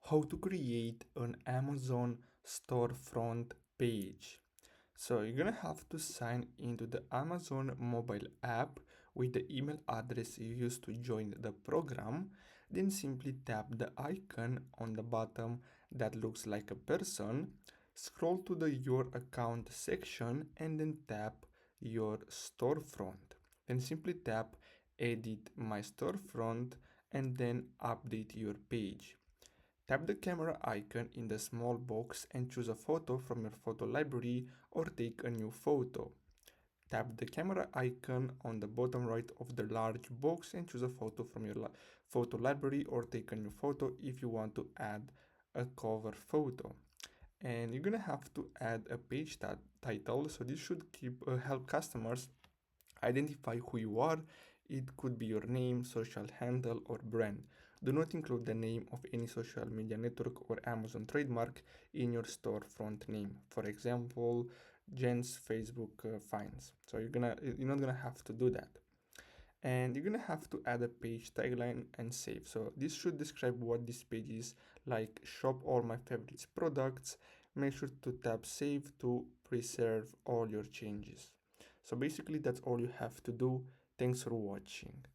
how to create an Amazon storefront page. So you're gonna have to sign into the Amazon mobile app with the email address you used to join the program. Then simply tap the icon on the bottom that looks like a person. Scroll to the Your Account section and then tap Your Storefront. Then simply tap Edit My Storefront and then update your page. Tap the camera icon in the small box and choose a photo from your photo library or take a new photo. Tap the camera icon on the bottom right of the large box and choose a photo from your photo library or take a new photo if you want to add a cover photo. And you're gonna have to add a page title, so this should help customers identify who you are. It could be your name, social handle, or brand. Do not include the name of any social media network or Amazon trademark in your storefront name. For example, Jen's Facebook finds. So you're not gonna have to do that. And you're gonna have to add a page tagline and save. So this should describe what this page is, like shop all my favorites products. Make sure to tap save to preserve all your changes. So basically that's all you have to do. Thanks for watching.